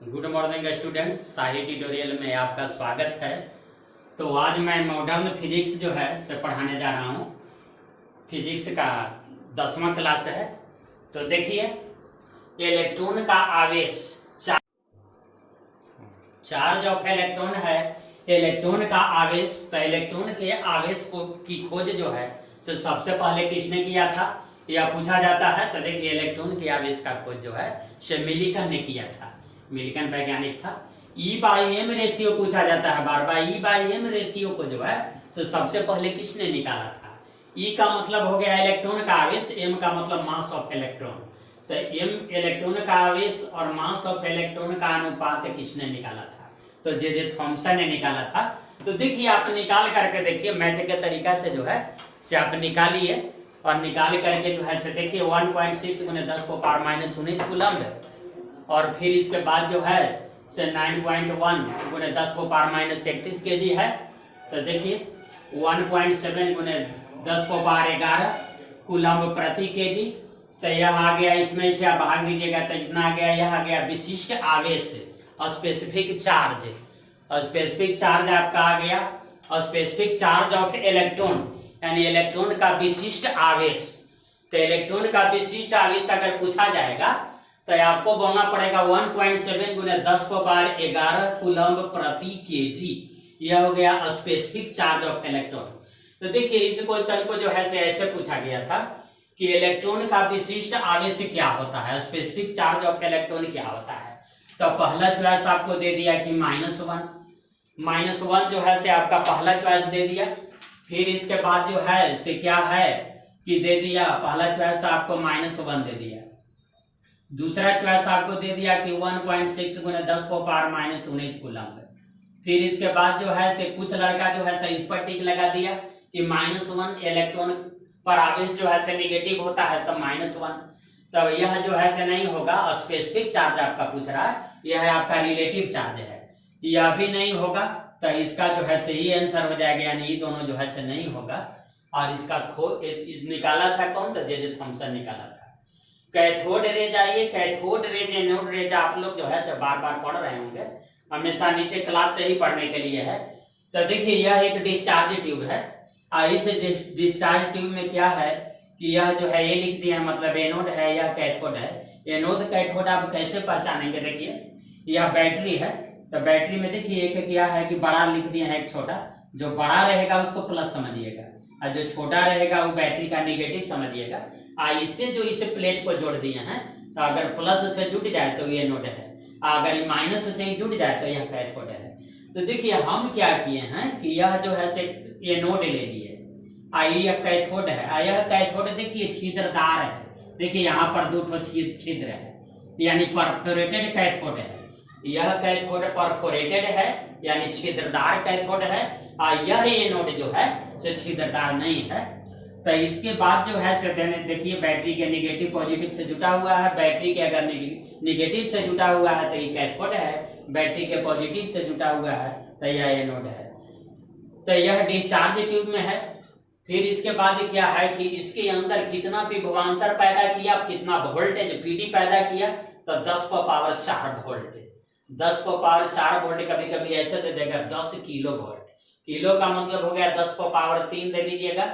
Good morning students, शाही tutorial में आपका स्वागत है। तो आज मैं मॉडर्न फिजिक्स जो है से पढ़ाने जा रहा हूँ। फिजिक्स का 10वां क्लास है। तो देखिए, इलेक्ट्रॉन का आवेश चार्ज ऑफ इलेक्ट्रॉन है। इलेक्ट्रॉन का आवेश, तो इलेक्ट्रॉन के आवेश को की खोज जो है तो सबसे पहले किसने किया था यह पूछा जाता है। तो देखिए, इलेक्ट्रॉन के आवेश का खोज जो है से मिलिकन ने किया था। मिलिकन वैज्ञानिक था। E/m रेशियो पूछा जाता है बार बार। E/m रेशियो को जो है तो सबसे पहले किसने निकाला था। E का मतलब हो गया इलेक्ट्रॉन का आवेश, M का मतलब मास ऑफ इलेक्ट्रॉन। तो M इलेक्ट्रॉन का आवेश और मास ऑफ इलेक्ट्रॉन का अनुपात किसने निकाला था, तो जे थॉमसन ने निकाला था। तो देखिए, आप निकाल करके देखिए, मैथ के तरीका से जो है से आप निकालिए और निकाल करके जो है से देखिए 1.6 × 10⁻⁻19 कूलम्ब, और फिर इसके बाद जो है से 9.1 × 10⁻31 kg है। तो देखिए 1.7 × 10⁻11 कूलम्ब प्रति केजी। तो यह आ गया, इसमें से आप भाग दीजिएगा तो इतना आ गया। यह आ गया विशिष्ट आवेश, स्पेसिफिक चार्ज। स्पेसिफिक चार्ज आपका आ गया, स्पेसिफिक चार्ज ऑफ इलेक्ट्रॉन, यानी इलेक्ट्रॉन का विशिष्ट आवेश। तो इलेक्ट्रॉन का विशिष्ट आवेश अगर पूछा जाएगा तो आपको बोलना पड़ेगा 1.7 × 10⁻11 कूलम्ब प्रति केजी। यह हो गया स्पेसिफिक चार्ज ऑफ इलेक्ट्रॉन। तो देखिए, इस क्वेश्चन को जो है से ऐसे पूछा गया था कि इलेक्ट्रॉन का विशिष्ट आवेश क्या होता है, स्पेसिफिक चार्ज ऑफ इलेक्ट्रॉन क्या होता है। तो पहला चॉइस आपको दे दिया कि -1 जो है से आपका पहला चॉइस दे दिया। फिर इसके बाद जो है से क्या है कि दे दिया, पहला चॉइस था आपको -1 दे दिया। दूसरा चॉइस आपको दे दिया कि 1.6 × 10⁻⁻19 कूलम्ब। फिर इसके बाद जो है से कुछ लड़का जो है से इस पर टिक लगा दिया कि -1 इलेक्ट्रॉन पर आवेश जो है से निगेटिव होता है, सब -1। तब यह जो है से नहीं होगा, स्पेसिफिक चार्ज आपका पूछ रहा है, यह आपका रिलेटिव चार्ज है, यह भी नहीं होगा। तो इसका जो है से ही आंसर हो जाएगा, यानी ये दोनों जो है से नहीं होगा। और इसका निकाला था कौन, तो जे थॉमसन निकाला था। कैथोड रेज आइए, कैथोड रेज, एनोड रेज आप लोग जो है सब बार बार पढ़ रहे होंगे, हमेशा नीचे क्लास से ही पढ़ने के लिए है। तो देखिए, यह एक डिस्चार्ज ट्यूब है। इस डिस्चार्ज ट्यूब में क्या है कि यह जो है ये लिख दिया, मतलब एनोड है, यह कैथोड है। एनोड कैथोड आप कैसे पहचानेंगे, देखिए यह बैटरी है। तो बैटरी में देखिए एक क्या है कि बड़ा लिख दिया है, एक छोटा। जो बड़ा रहेगा उसको प्लस समझिएगा, और जो छोटा रहेगा वो बैटरी का निगेटिव समझिएगा। इससे जो इसे प्लेट को जोड़ दिए हैं, तो अगर प्लस से जुड़ जाए तो ये एनोड है, अगर माइनस से ही जुड़ जाए तो यह कैथोड है। तो देखिए, हम क्या किए हैं कि यह जो है से एनोड ले लिए, यह कैथोड है। यह कैथोड देखिए छिद्रदार है। देखिए यहाँ पर 2 छिद्र है, यानी परफोरेटेड कैथोड है। यह कैथोड परफोरेटेड है, यानी छिद्रदार कैथोड है, और यह एनोड जो है से छिद्रदार नहीं है। तो इसके बाद जो है से देखिए, बैटरी के निगेटिव पॉजिटिव से जुटा हुआ है। बैटरी के अगर निगेटिव से जुटा हुआ है तो ये कैथोड है, बैटरी के पॉजिटिव से जुटा हुआ है तो यह एनोड है। तो यह डिस्चार्ज ट्यूब में है। फिर इसके बाद क्या है कि इसके अंदर कितना विभवांतर पैदा किया, कितना वोल्टेज पीडी पैदा किया, तो 10⁻4 वोल्ट। 10⁻4 वोल्ट, कभी कभी ऐसे दे देगा 10 किलो वोल्ट। किलो का मतलब हो गया 10⁻3 दे दीजिएगा,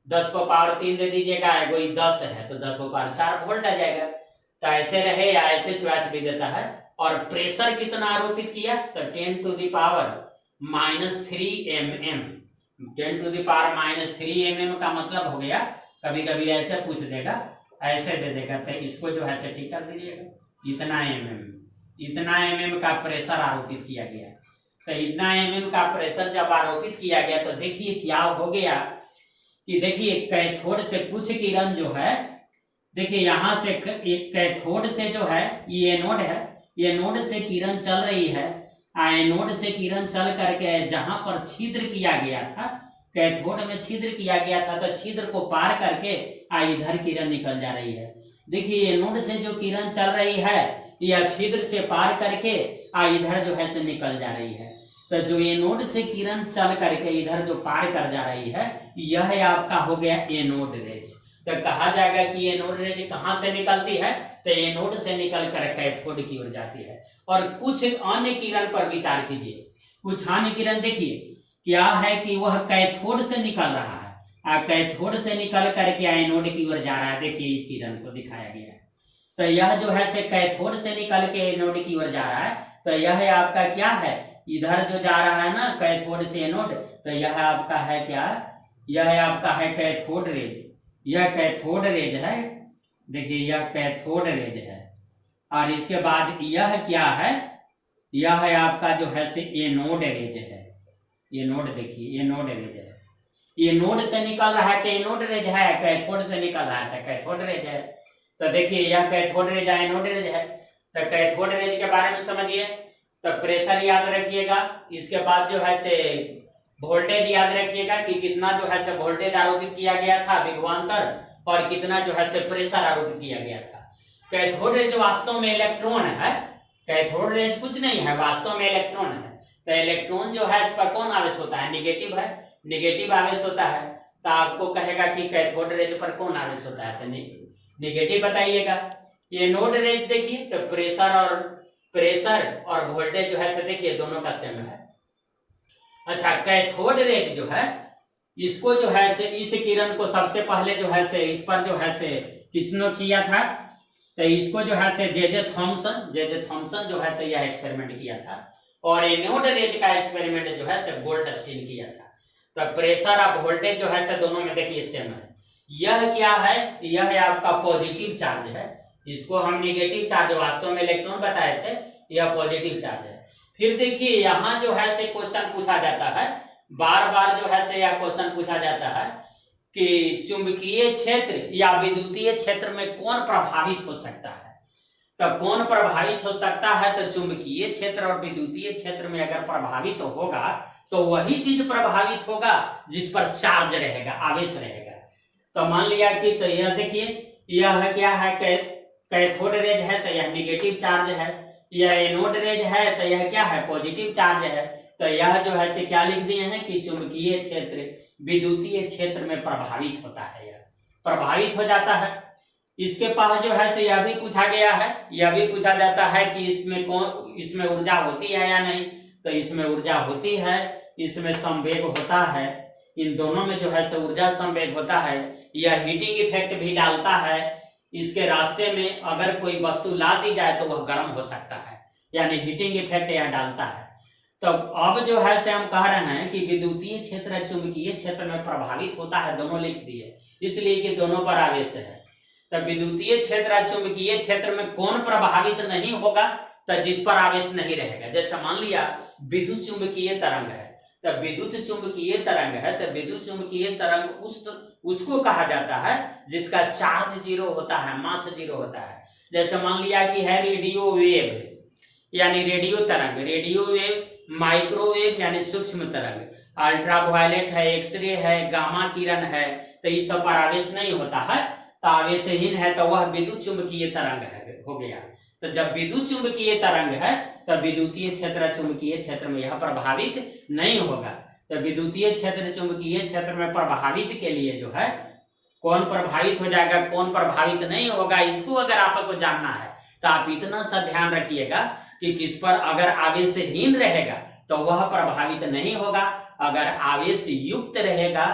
10⁻3 दे दीजिएगा, कोई 10 है तो 10⁻4 वोल्ट आ जाएगा। तो ऐसे रहे या ऐसे चॉइस भी देता है। और प्रेशर कितना आरोपित किया, तो 10⁻³ mm। 10⁻³ mm का मतलब हो गया, कभी कभी ऐसे पूछ देगा, ऐसे दे देगा, तो इसको जो है से टिक कर दीजिएगा, इतना mm का प्रेशर आरोपित किया गया। तो इतना mm का प्रेशर जब आरोपित किया गया तो देखिए क्या हो गया कि देखिए कैथोड से कुछ किरण जो है, देखिए यहाँ से एक कैथोड से जो है ये एनोड है, ये एनोड से किरण चल रही है। एनोड से किरण चल करके जहां पर छिद्र किया गया था, कैथोड में छिद्र किया गया था, तो छिद्र को पार करके इधर किरण निकल जा रही है। देखिए एनोड से जो किरण चल रही है यह छिद्र से पार करके इधर जो है से निकल जा रही है। तो जो एनोड से किरण चल करके इधर जो पार कर जा रही है, यह आपका हो गया एनोड रेज। तो कहा जाएगा कि एनोड रेज कहां से निकलती है, तो तो एनोड से निकल कर कैथोड की ओर जाती है। और कुछ अन्य किरण पर विचार कीजिए। कुछ अन्य किरण देखिए क्या है कि वह कैथोड से निकल रहा है, कैथोड से निकल करके एनोड की ओर जा रहा है। देखिए इस किरण को दिखाया गया है। तो यह जो है से कैथोड से निकल के एनोड की ओर जा रहा है। तो यह आपका क्या है, इधर जो जा रहा है ना कैथोड से एनोड, तो यह आपका है क्या, यह आपका है कैथोड रेज। यह कैथोड रेज है, देखिए यह कैथोड रेज है। और इसके बाद यह क्या है, यह है आपका जो है से एनोड रेज है। एनोड देखिए एनोड रेज है। एनोड से निकल रहा है तो एनोड रेज है, कैथोड से निकल रहा है तो कैथोड रेज है। तो देखिए यह कैथोड रेज है, एनोड रेज है। तो कैथोड रेज के बारे में समझिए। तो प्रेशर याद रखिएगा। इसके बाद जो है से वोल्टेज याद रखिएगा कि कितना जो है से वोल्टेज आरोपित किया गया था विभवांतर, और कितना जो है से प्रेशर आरोपित किया गया था। कैथोड रेज वास्तव में इलेक्ट्रॉन है, कैथोड रेज कुछ नहीं है, वास्तव में इलेक्ट्रॉन है। तो इलेक्ट्रॉन जो है इस पर कौन आवेश होता है, निगेटिव है, निगेटिव आवेश होता है। तो आपको कहेगा कि कैथोड रेज पर कौन आवेश होता है, तो निगेटिव बताइएगा। एनोड रेज देखिए तो प्रेशर और वोल्टेज जो है से देखिए दोनों का सेम है। अच्छा कैथोड रेज जो है इसको जो है से इस किरण को सबसे पहले जो है से इस पर जो है से किसने किया था, तो इसको जो है से जे थॉमसन जो है से यह एक्सपेरिमेंट किया था। और एनोड रेज का एक्सपेरिमेंट जो है से गोल्डस्टीन किया था। तो प्रेशर और वोल्टेज जो है से दोनों में देखिए सेम है। यह क्या है, यह है आपका पॉजिटिव चार्ज है। इसको हम निगेटिव चार्ज वास्तव में इलेक्ट्रॉन बताए थे, यह पॉजिटिव चार्ज है। फिर देखिए यहाँ जो है से क्वेश्चन पूछा जाता है, बार बार जो है से यह क्वेश्चन पूछा जाता है कि चुंबकीय क्षेत्र या विद्युतीय क्षेत्र में कौन प्रभावित हो सकता है। तो कौन प्रभावित हो सकता है, तो चुंबकीय क्षेत्र और विद्युतीय क्षेत्र में अगर प्रभावित होगा तो वही चीज प्रभावित होगा जिस पर चार्ज रहेगा, आवेश रहेगा। तो मान लिया कि तो यह देखिए यह क्या है, कैथोड रेज है तो यह निगेटिव चार्ज है, यह एनोड रेज है तो यह क्या है, पॉजिटिव चार्ज है। तो यह जो है से क्या लिख दिए हैं कि चुंबकीय क्षेत्र विद्युतीय क्षेत्र में प्रभावित होता है, यह प्रभावित हो जाता है। इसके पास जो है से यह भी पूछा गया है, यह भी पूछा जाता है कि इसमें ऊर्जा होती है या नहीं। तो इसमें ऊर्जा होती है, इसमें संवेग होता है, इन दोनों में जो है से ऊर्जा संवेग होता है। यह हीटिंग इफेक्ट भी डालता है। इसके रास्ते में अगर कोई वस्तु ला दी जाए तो वह गर्म हो सकता है, यानी हीटिंग इफेक्ट यह डालता है। तो अब जो है से हम कह रहे हैं कि विद्युतीय क्षेत्र चुंबकीय क्षेत्र में प्रभावित होता है, दोनों लिख दिए इसलिए कि दोनों पर आवेश है। तो विद्युतीय क्षेत्र चुंबकीय क्षेत्र में कौन प्रभावित नहीं होगा, तो जिस पर आवेश नहीं रहेगा। जैसे मान लिया विद्युत चुंबकीय तरंग है, तो विद्युत चुंबकीय तरंग है, तो विद्युत चुंबकीय तरंग उसको कहा जाता है जिसका चार्ज जीरो होता है, मास जीरो होता है। जैसे मान लिया कि है रेडियो वेव यानी रेडियो तरंग, रेडियो वेव, माइक्रोवेव यानी सूक्ष्म तरंग, अल्ट्रावायलेट है, एक्सरे है, गामा किरण है, तो इस सब पर आवेश नहीं होता है, तो आवेशहीन है, तो वह विद्युत चुंबकीय तरंग है हो गया। तो जब विद्युत चुंबकीय तरंग है तो विद्युतीय क्षेत्र चुंबकीय क्षेत्र में यह प्रभावित नहीं होगा। तो विद्युतीय क्षेत्र चुंबकीय क्षेत्र में प्रभावित के लिए जो है कौन प्रभावित हो जाएगा, कौन प्रभावित नहीं होगा, इसको अगर आपको जानना है तो आप इतना सा ध्यान रखिएगा कि किस पर अगर आवेशहीन रहेगा तो वह प्रभावित नहीं होगा, अगर आवेश युक्त रहेगा,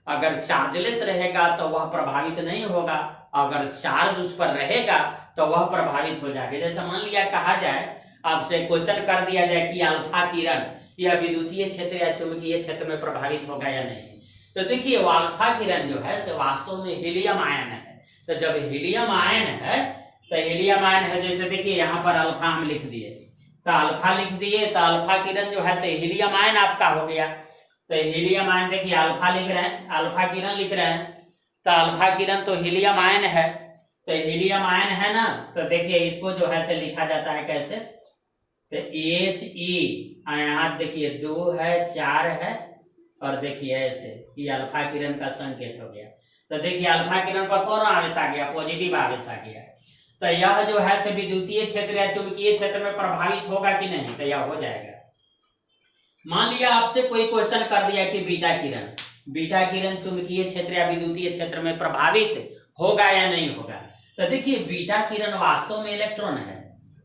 अगर चार्जलेस रहेगा तो वह प्रभावित नहीं होगा, अगर चार्ज उस पर रहेगा तो वह प्रभावित हो जाएगा। जैसे मान लिया कहा जाए, आपसे क्वेश्चन कर दिया जाए कि अल्फा किरण यह विद्युतीय क्षेत्र या चुंबकीय क्षेत्र में प्रभावित होगा या नहीं, तो देखिए वो अल्फा किरण जो है वास्तव में हीलियम आयन है। तो जब हीलियम आयन है तो हीलियम आयन है, जैसे देखिए यहाँ पर अल्फा हम लिख दिए, तो अल्फा लिख दिए, तो अल्फा किरण जो है हीलियम आयन आपका हो गया। तो हीलियम आयन देखिए अल्फा लिख रहे हैं, अल्फा किरण लिख रहे हैं, तो अल्फा किरण तो हीलियम आयन है। तो हीलियम आयन है ना, तो देखिए इसको जो है लिखा जाता है कैसे, तो He, यहाँ देखिए 2 है 4 है और देखिए ऐसे, ये अल्फा किरण का संकेत हो गया। तो देखिए अल्फा किरण पर कौन आवेश आ गया, पॉजिटिव आवेश आ गया। तो यह जो है विद्युतीय क्षेत्र या चुंबकीय क्षेत्र में प्रभावित होगा कि नहीं, तो यह हो जाएगा। मान लिया आपसे कोई क्वेश्चन कर दिया कि बीटा किरण चुंबकीय क्षेत्र या विद्युतीय क्षेत्र में प्रभावित होगा या नहीं होगा, तो देखिए बीटा किरण वास्तव में इलेक्ट्रॉन है।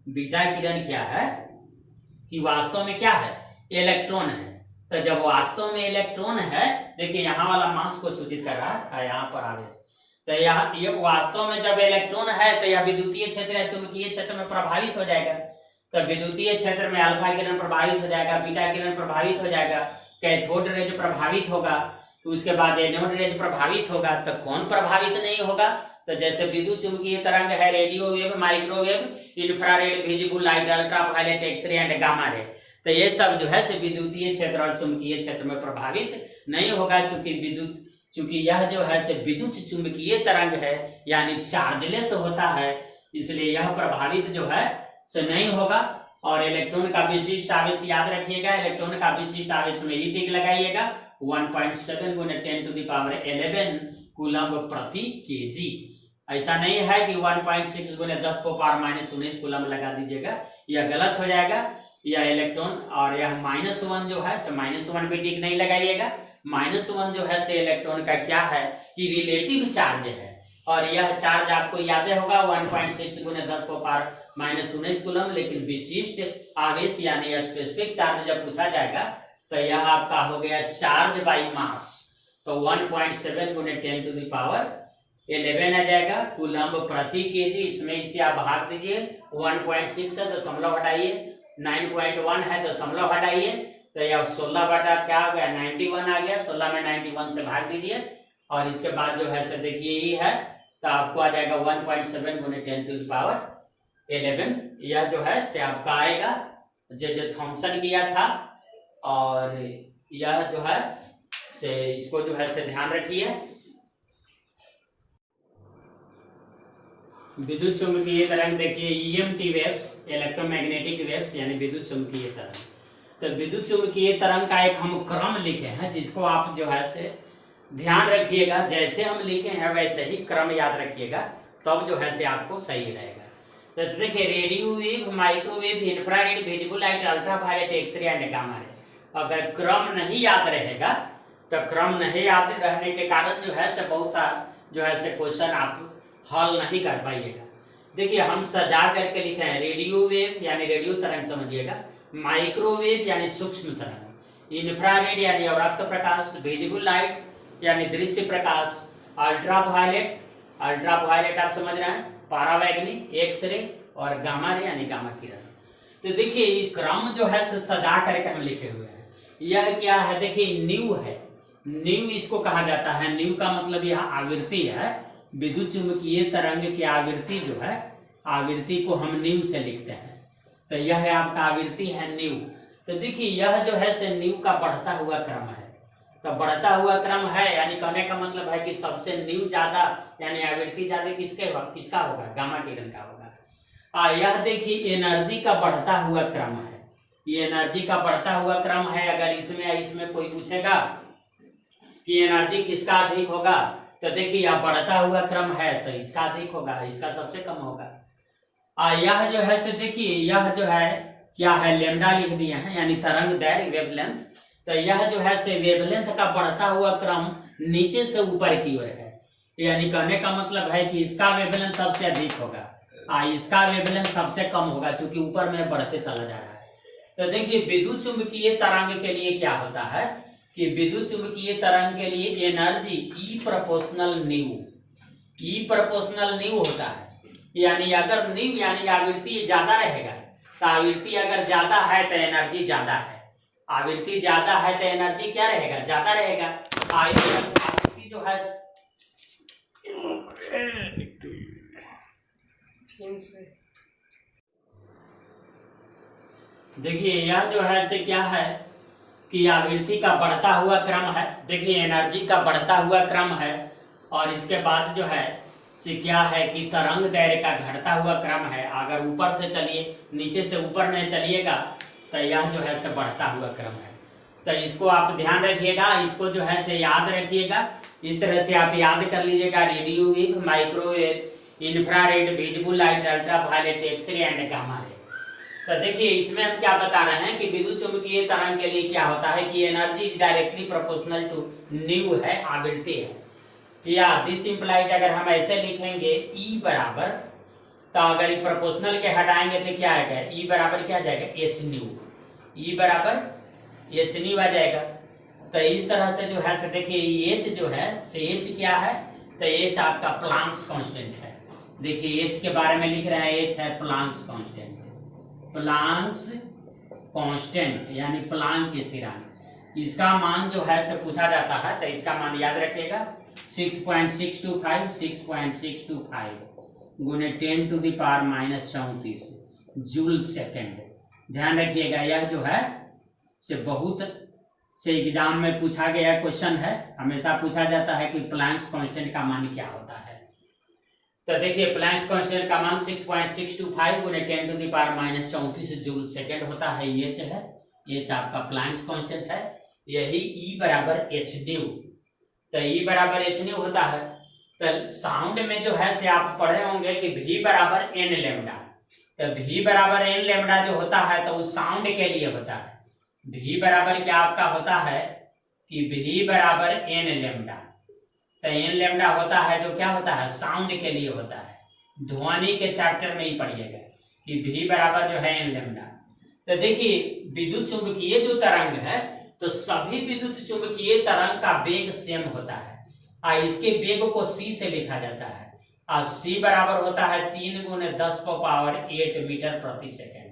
बीटा किरण क्या है कि वास्तव में क्या है, इलेक्ट्रॉन है। तो जब वास्तव में इलेक्ट्रॉन है, देखिए यहाँ वाला मास को सूचित कर रहा है, यहाँ पर आवेश। तो यहाँ ये वास्तव में जब इलेक्ट्रॉन है तो यह विद्युतीय क्षेत्र या चुंबकीय क्षेत्र में प्रभावित हो जाएगा। तो विद्युतीय क्षेत्र में अल्फा किरण प्रभावित हो जाएगा, बीटा किरण प्रभावित हो जाएगा, कैथोड रेज प्रभावित होगा, तो उसके बाद एनोड रेज प्रभावित होगा। तो कौन प्रभावित नहीं होगा? तो जैसे विद्युत चुंबकीय तरंग है, radio wave, microwave, infrared, visible light, ultraviolet, x-ray and gamma ray. तो ये सब जो है से विद्युतीय क्षेत्र और चुंबकीय क्षेत्र में प्रभावित नहीं होगा, चूंकि यह जो है से विद्युत चुंबकीय तरंग है यानी चार्जलेस होता है, इसलिए यह प्रभावित जो है से नहीं होगा। और इलेक्ट्रॉन का विशिष्ट आवेश याद रखिएगा, इलेक्ट्रॉन का विशिष्ट आवेश में ई टिक लगाइएगा, 1.7 × 10⁻11 कूलम प्रति केजी। ऐसा नहीं है कि 1.6 × 10⁻19 कूलम लगा दीजिएगा, यह गलत हो जाएगा। यह इलेक्ट्रॉन और यह -1 जो है -1 भी टिक नहीं लगाइएगा। -1 जो है से इलेक्ट्रॉन का क्या है कि रिलेटिव चार्ज है, और यह चार्ज आपको याद होगा 1.6 × 10⁻19 कूलम। लेकिन विशिष्ट आवेश यानी स्पेसिफिक चार्ज जब पूछा जाएगा तो यह आपका हो गया चार्ज बाई मास। तो 1.7 × 10⁻11 आ जाएगा कूलम प्रति केजी। इसमें इसे आप भाग दीजिए, 1.6 है दशमलव हटाइए, 9.1 है दशमलव हटाइए, तो यह 16 बटा क्या हो गया 91 आ गया। 16 में 91 से भाग दीजिए, और इसके बाद जो है से देखिए ये है, तो आपको आ जाएगा 1.7 × 10⁻11। यह जो है से आपका आएगा जो थॉमसन किया था। और यह जो है से इसको जो है से ध्यान रखिए। विद्युत चुंबकीय तरंग देखिए ईएमटी वेव्स, इलेक्ट्रोमैग्नेटिक वेव्स यानी विद्युत चुंबकीय तरंग। तो विद्युत चुंबकीय तरंग का एक हम क्रम लिखे हैं, जिसको आप जो है से ध्यान रखिएगा, जैसे हम लिखे हैं वैसे ही क्रम याद रखिएगा, तब जो है से आपको सही रहेगा। तो देखिए radio wave, microwave, infrared, visible light, ultraviolet, x-ray and gamma ray. अगर क्रम नहीं याद रहेगा तो क्रम नहीं याद रहने के कारण जो है से बहुत सा जो है से क्वेश्चन आप हल नहीं कर पाइएगा। देखिए हम सजा करके लिखे हैं, रेडियो वेव यानी रेडियो तरंग समझिएगा, माइक्रोवेव यानी सूक्ष्म तरंग, इंफ्रारेड यानी अवरक्त प्रकाश, विजिबल लाइट यानी दृश्य प्रकाश, अल्ट्रावायलेट, अल्ट्रावायलेट आप समझ रहे हैं, परावैंगनी, एक्सरे और गामा रे यानी गामा किरण। तो देखिए ये क्रम जो है सजा करके हम लिखे हुए हैं। यह क्या है, देखिए न्यू है, न्यू इसको कहा जाता है। न्यू का मतलब यह आवृत्ति है, विद्युत चुंबकीय तरंग की आवृत्ति जो है, आवृत्ति को हम न्यू से लिखते हैं। तो यह है आपका आवृत्ति है न्यू। तो देखिए यह जो है से न्यू का बढ़ता हुआ क्रम है। तो बढ़ता हुआ क्रम है यानी कहने का मतलब है कि सबसे न्यू ज्यादा यानी आवृत्ति ज्यादा किसका होगा, गामा किरण का होगा। यह देखिए एनर्जी का बढ़ता हुआ क्रम है, ये एनर्जी का बढ़ता हुआ क्रम है। अगर इसमें कोई पूछेगा कि एनर्जी किसका अधिक होगा, तो देखिए यह बढ़ता हुआ क्रम है तो इसका अधिक होगा, इसका सबसे कम होगा। यह जो है से देखिए यह जो है क्या है, लेमडा लिख दिए हैं यानी तरंग दैर्घ्य, वेवलेंथ। तो यह जो है से वेवलेंथ का बढ़ता हुआ क्रम नीचे से ऊपर की ओर है, यानी कहने का मतलब है कि इसका वेवलेंथ सबसे अधिक होगा, इसका वेवलेंथ सबसे कम होगा, क्योंकि ऊपर में बढ़ते चला जा रहा है। तो देखिए विद्युत चुंबकीय तरंग के लिए क्या होता है कि विद्युत चुंबकीय तरंग के लिए एनर्जी ई प्रोपोर्शनल न्यू होता है। यानी अगर न्यू यानी आवृत्ति ज्यादा रहेगा, तो आवृत्ति अगर ज्यादा है तो एनर्जी ज्यादा है, आवृत्ति ज्यादा है तो एनर्जी क्या रहेगा, ज्यादा रहेगा। आवृत्ति जो है देखिए यह जो है से क्या है कि आवृत्ति का बढ़ता हुआ क्रम है। देखिए एनर्जी का बढ़ता हुआ क्रम है, और इसके बाद जो है से क्या है कि तरंग दैर्घ्य का घटता हुआ क्रम है। अगर ऊपर से चलिए, नीचे से ऊपर में चलिएगा तो यह जो है से बढ़ता हुआ क्रम है। तो इसको आप ध्यान रखिएगा, इसको जो है से याद रखिएगा। इस तरह से आप याद कर लीजिएगा, radio wave, microwave, infrared, visible light, ultraviolet, x-ray and gamma ray. तो देखिए इसमें हम क्या बता रहे हैं कि विद्युत चुंबकीय तरंग के लिए क्या होता है कि energy directly proportional to nu है, आवृत्ति है। या दिस इंप्लाइज अगर हम ऐसे लिखेंगे ई बराबर, तो अगर प्रोपोर्शनल के हटाएंगे तो क्या आएगा, ई बराबर क्या आ जाएगा, एच न्यू, ई बराबर एच न्यू आ जाएगा। तो इस तरह से जो है से देखिए एच जो है से एच क्या है, तो एच आपका प्लांक्स कांस्टेंट है। देखिए एच के बारे में लिख रहे हैं, एच है प्लांक्स कांस्टेंट, प्लांक्स कांस्टेंट यानी प्लांक स्थिरांक। इसका मान जो है से पूछा जाता है, तो इसका मान याद रखिएगा 6.625 गुने 10⁻⁻34 जूल सेकेंड। ध्यान रखिएगा, यह जो है से बहुत से एग्जाम में पूछा गया क्वेश्चन है। हमेशा पूछा जाता है कि प्लैंक्स कांस्टेंट का मान क्या होता है। तो देखिए प्लैंक्स कांस्टेंट का मान 6.625 गुने 10⁻⁻34 जूल सेकेंड होता है। एच है, एच आपका प्लैंक्स कांस्टेंट है। यही ई बराबर एच न्यू, तो ई बराबर एच न्यू होता है। तो साउंड में जो है से आप पढ़े होंगे कि भी बराबर एन लेमडा, तो भी बराबर एन लेमडा जो होता है तो उस साउंड के लिए होता है। भी बराबर क्या आपका होता है कि भी बराबर एन लेमडा, तो एन लेमडा होता है जो क्या होता है, साउंड के लिए होता है। ध्वनि के चैप्टर में ही पढ़िएगा कि भी बराबर जो है एन लेमडा। तो देखिए विद्युत चुंबकीय जो तरंग है, तो सभी विद्युत चुंबकीय तरंग का वेग सेम होता है। इसके वेग को c से लिखा जाता है। अब c बराबर होता है 3 × 10⁸ मीटर प्रति सेकेंड।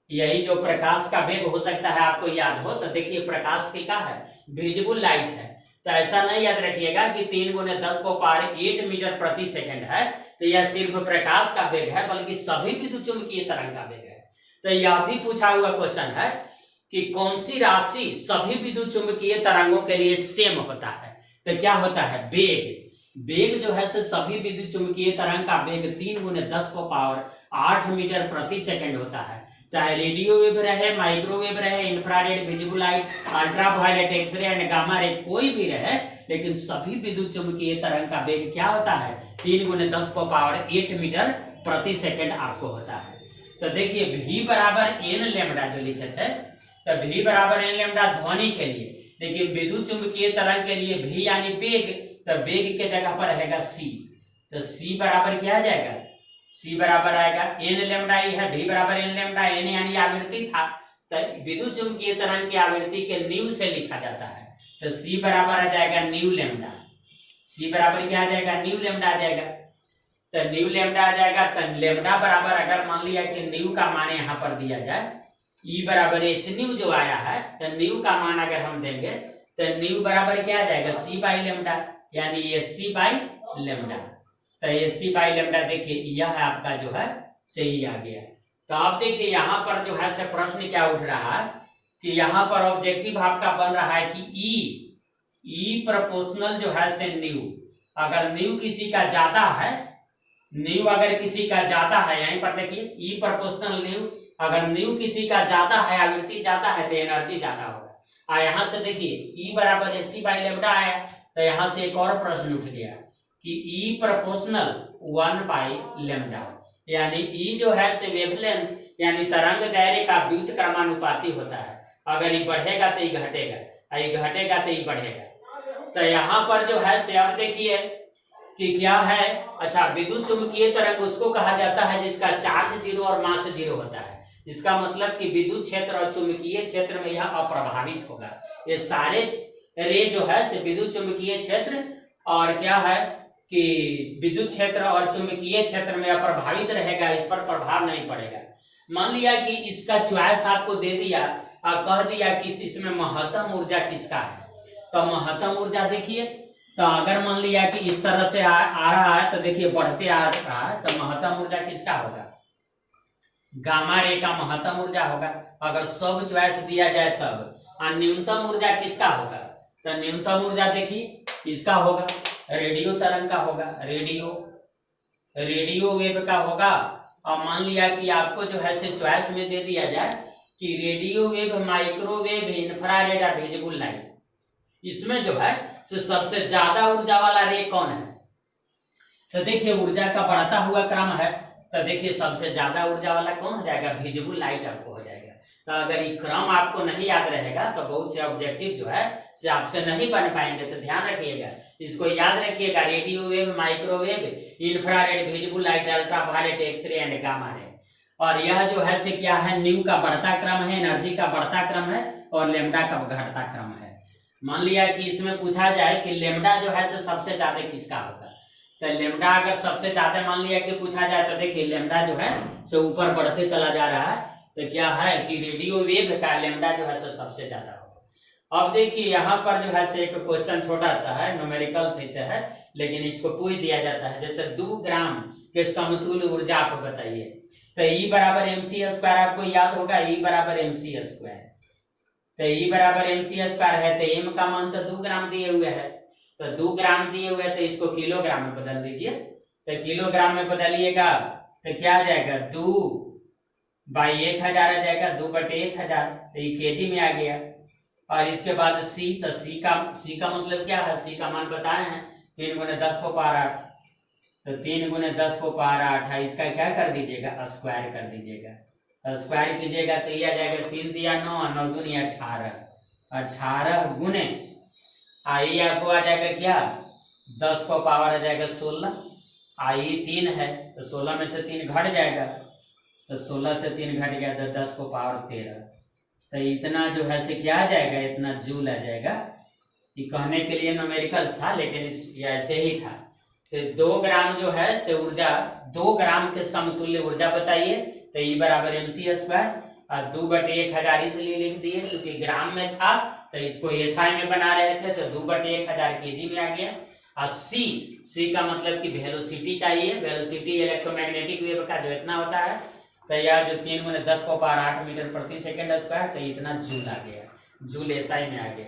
यही जो प्रकाश का वेग हो सकता है, आपको याद हो तो देखिए प्रकाश की क्या है, विजिबल लाइट है। तो ऐसा नहीं याद रखिएगा कि 3 × 10⁸ मीटर प्रति सेकेंड है, तो यह सिर्फ प्रकाश का वेग है, बल्कि सभी विद्युत चुंबकीय तरंग का वेग है। तो यह भी पूछा हुआ क्वेश्चन है कि कौन सी राशि सभी विद्युत चुंबकीय तरंगों के लिए सेम होता है, तो क्या होता है, वेग। वेग जो है से सभी विद्युत चुंबकीय तरंग का वेग 3 × 10⁸ मीटर प्रति सेकंड होता है। चाहे रेडियो वेव रहे, माइक्रोवेव रहे, infrared, visible light, ultraviolet, x-ray and gamma ray, कोई भी रहे, लेकिन सभी विद्युत चुंबकीय तरंग का वेग क्या होता है, 3 × 10⁸ मीटर प्रति सेकंड आपको होता है। तो देखिए भी बराबर एन लेमडा जो लिखे थे, तो भी बराबर एन लेमडा ध्वनि के लिए, लेकिन विद्युत चुंबकीय तरंग के लिए भी यानी वेग, तो वेग के जगह पर रहेगा सी। तो सी बराबर क्या आ जाएगा, सी बराबर आएगा एन लेमडा ही है, भी बराबर एन लेमडा, एन यानी आवृत्ति था, तो विद्युत चुंबकीय तरंग की आवृत्ति के न्यू से लिखा जाता है। तो सी बराबर आ जाएगा न्यू लेमडा, सी बराबर क्या आ जाएगा, न्यू लेमडा आ जाएगा। तो न्यू लेमडा आ जाएगा, तो लेमडा बराबर अगर मान लिया कि न्यू का मान यहाँ पर दिया जाए, ई बराबर एच न्यू जो आया है, तो न्यू का मान अगर हम देंगे तो न्यू बराबर क्या आ जाएगा, सी बाई लेमडा, यानी एच सी बाई लेमडा। तो एच सी बाई लेमडा देखिए यह है आपका जो है सही आ गया। तो आप देखिए यहाँ पर जो है से प्रश्न क्या उठ रहा है कि यहाँ पर ऑब्जेक्टिव आपका बन रहा है कि ई प्रोपोर्शनल जो है से न्यू, अगर न्यू किसी का ज्यादा है, न्यू अगर किसी का ज्यादा है, यहीं पर देखिए ई प्रोपोर्शनल न्यू, अगर न्यू किसी का ज्यादा है, आवृत्ति ज्यादा है, तो एनर्जी ज्यादा होगा। यहाँ से देखिए ई बराबर एच सी बाई लेमडा आया, तो यहाँ से एक और प्रश्न उठ गया कि ई प्रोपोर्शनल 1/λ, यानी ई जो है से वेवलेंथ यानी तरंग दायरे का व्युत क्रमानुपाती होता है। अगर ये बढ़ेगा तो ये घटेगा, ये घटेगा तो ये बढ़ेगा। तो यहाँ पर जो है से अब देखिए कि क्या है, अच्छा विद्युत चुंबकीय तरंग उसको कहा जाता है जिसका चार्ज 0 और मास 0 होता है। इसका मतलब कि विद्युत क्षेत्र और चुंबकीय क्षेत्र में यह अप्रभावित होगा। ये सारे रे जो है से विद्युत चुंबकीय क्षेत्र और क्या है कि विद्युत क्षेत्र और चुंबकीय क्षेत्र में अप्रभावित रहेगा, इस पर प्रभाव नहीं पड़ेगा। मान लिया कि इसका चॉइस आपको दे दिया और कह दिया कि इसमें महत्तम ऊर्जा किसका है, तो महत्तम ऊर्जा देखिए, तो अगर मान लिया कि इस तरह से आ रहा है, तो देखिए बढ़ते आ रहा है, तो महत्तम ऊर्जा किसका होगा, गामा रे का महत्तम ऊर्जा होगा अगर सब चॉइस दिया जाए तब। और न्यूनतम ऊर्जा किसका होगा, तो न्यूनतम ऊर्जा देखिए इसका होगा, रेडियो तरंग का होगा, रेडियो वेव का होगा। और मान लिया कि आपको जो है से चॉइस में दे दिया जाए कि रेडियो वेव, माइक्रोवेव, इंफ्रारेड और विजिबल लाइट, इसमें जो है से सबसे ज्यादा ऊर्जा वाला रे कौन है। तो देखिए ऊर्जा का बढ़ता हुआ क्रम है, तो देखिए सबसे ज्यादा ऊर्जा वाला कौन हो जाएगा, विजिबल लाइट आपको हो जाएगा। तो अगर ये क्रम आपको नहीं याद रहेगा तो बहुत से ऑब्जेक्टिव जो है से आपसे नहीं बन पाएंगे। तो ध्यान रखिएगा, इसको याद रखिएगा, radio wave, microwave, infrared, visible light, ultraviolet, x-ray and gamma ray. और यह जो है से क्या है, न्यू का बढ़ता क्रम है, एनर्जी का बढ़ता क्रम है और लेमडा का घटता क्रम है। मान लिया कि इसमें पूछा जाए कि लेमडा जो है से सबसे ज्यादा किसका होगा, तो लेमडा अगर सबसे ज्यादा मान लिया कि पूछा जाए तो देखिए लेमडा जो है से ऊपर बढ़ते चला जा रहा है। तो क्या है कि रेडियो वेव का लेमडा जो है से सबसे ज्यादा होगा। अब देखिए यहाँ पर जो है से एक क्वेश्चन छोटा सा है, न्यूमेरिकल से है, लेकिन इसको पूछ दिया जाता है। जैसे 2 ग्राम के समतुल्य ऊर्जा आप बताइए, तो E बराबर mc² आपको याद होगा, E बराबर mc²। तो E बराबर mc² है, तो m का मान तो 2 ग्राम दिए हुए है, तो 2 ग्राम दिए हुए है, तो इसको किलोग्राम में बदल दीजिए। तो किलोग्राम में बदलिएगा तो क्या आ जाएगा, 2/1000 आ जाएगा, 2/1000, तो ये केजी में आ गया। और इसके बाद C, तो C का मतलब क्या है, C का मान बताए हैं 3 × 10⁸, तो 3 × 10⁸ है, इसका क्या कर दीजिएगा, स्क्वायर कर दीजिएगा। तो स्क्वायर कीजिएगा तो ये आ जाएगा 3 × 9, 9 × 2 = 18 गुने आई आपको आ जाएगा क्या, 10 को पावर आ जाएगा 16। आई 3 है तो 16 में से 3 घट जाएगा, तो 16 से 3 घट गया तो 10 को पावर 13। तो इतना जो है से क्या आ जाएगा, इतना जूल आ जाएगा। ये कहने के लिए न्यूमेरिकल था, लेकिन ऐसे ही था। तो 2 ग्राम जो है से ऊर्जा, 2 ग्राम के समतुल्य ऊर्जा बताइए, तो E बराबर mc²। और 2/1000 इसलिए लिख दिए क्योंकि ग्राम में था, तो इसको SI में बना रहे थे, तो 2/1000 केजी में आ गया। और C का मतलब कि वेलोसिटी चाहिए, वेलोसिटी इलेक्ट्रोमैग्नेटिक वेव का जो इतना होता है, तो यह जो 3 × 10⁸ मीटर प्रति सेकेंड स्क्वायर, तो इतना जूल आ गया, जूल SI में आ गया।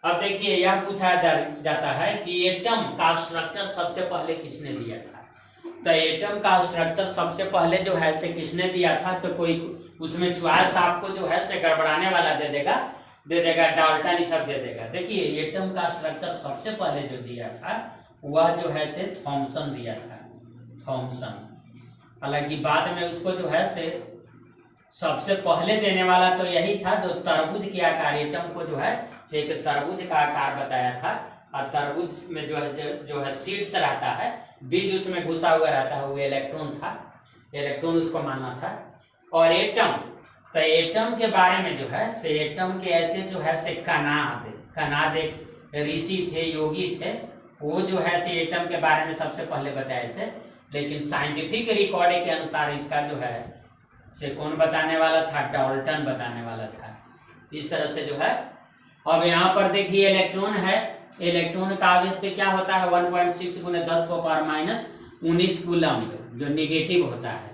अब देखिए यह पूछा जाता है कि एटम का स्ट्रक्चर सबसे पहले किसने दिया था। तो एटम का स्ट्रक्चर सबसे पहले जो है से किसने दिया था, तो कोई उसमें चॉइस आपको जो है से गड़बड़ाने वाला दे देगा, डाल्टन ही सब दे देगा। देखिए एटम का स्ट्रक्चर सबसे पहले जो दिया था वह जो है से थॉमसन दिया था, थॉमसन। हालांकि बाद में उसको जो है से सबसे पहले देने वाला तो यही था जो तरबूज के आकार, एटम को जो है से एक तरबूज का आकार बताया था। और तरबूज में जो है सीड्स रहता है, बीज उसमें घुसा हुआ रहता है, वो इलेक्ट्रॉन था, इलेक्ट्रॉन उसको मानना था। और एटम, तो एटम के बारे में जो है से एटम के ऐसे जो है से कनाद एक ऋषि थे, योगी थे, वो जो है से एटम के बारे में सबसे पहले बताए थे। लेकिन साइंटिफिक रिकॉर्ड के अनुसार इसका जो है से कौन बताने वाला था, डाल्टन बताने वाला था। इस तरह से जो है। अब यहाँ पर देखिए इलेक्ट्रॉन है, इलेक्ट्रॉन का आवेश क्या होता है, 1.6 × 10⁻19 कूलम्ब, जो निगेटिव होता है,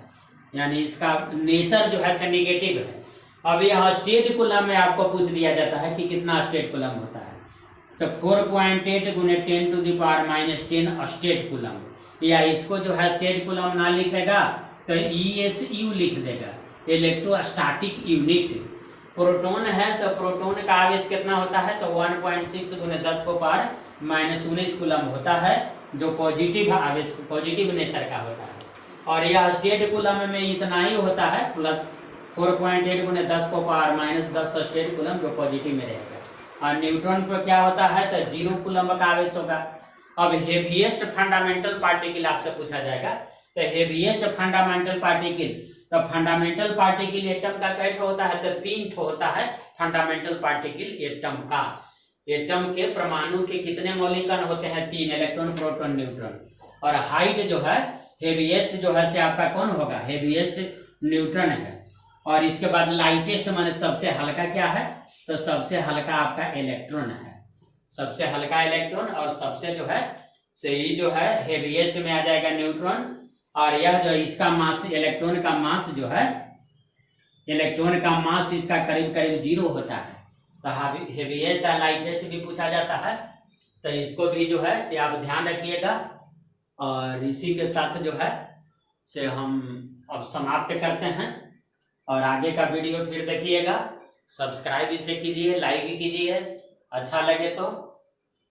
यानी इसका नेचर जो है से निगेटिव है। अब यह स्टेट कूलम्ब में आपको पूछ दिया जाता है कि कितना स्टेट कूलम्ब होता है, तो 4.8 × 10⁻10 स्टेट कूलम्ब। या इसको जो है स्टेट कूलम्ब ना लिखेगा तो ESU लिख देगा, इलेक्ट्रोस्टैटिक यूनिट। प्रोटॉन है तो प्रोटॉन का आवेश कितना होता है, तो 1.6 × 10⁻19 कूलम्ब होता है, जो पॉजिटिव आवेश, पॉजिटिव नेचर का होता है। और यह स्टेट कूलम्ब में इतना ही होता है, प्लस 4.8 × 10⁻10 स्टेट कूलम्ब जो पॉजिटिव में रहेगा। और न्यूट्रॉन पर क्या होता है, तो 0 कूलम्ब का आवेश होगा। अब हेवीएस्ट फंडामेंटल पार्टिकल आपसे पूछा जाएगा, तो हेवीएस्ट फंडामेंटल पार्टिकल, तो फंडामेंटल पार्टिकल एटम का कैट होता है, तो 3 होता है फंडामेंटल पार्टिकल एटम का। एटम के परमाणु के कितने मौलिक कण होते हैं, 3, इलेक्ट्रॉन, प्रोटॉन, न्यूट्रॉन। और हाइट जो है हेवीएस्ट जो है से आपका कौन होगा, हेवीएस्ट न्यूट्रॉन है। और इसके बाद लाइटेस्ट माने सबसे हल्का क्या है, तो सबसे हल्का आपका इलेक्ट्रॉन है, सबसे हल्का इलेक्ट्रॉन। और सबसे जो है सही जो है हेवीएस्ट में आ जाएगा न्यूट्रॉन। और यह जो इसका मास, इलेक्ट्रॉन का मास जो है, इलेक्ट्रॉन का मास इसका करीब करीब 0 होता है। तो हेवीएस्ट और लाइटेस्ट भी पूछा जाता है, तो इसको भी जो है से आप ध्यान रखिएगा। और इसी के साथ जो है से हम अब समाप्त करते हैं, और आगे का वीडियो फिर देखिएगा। सब्सक्राइब इसे कीजिए, लाइक कीजिए, अच्छा लगे तो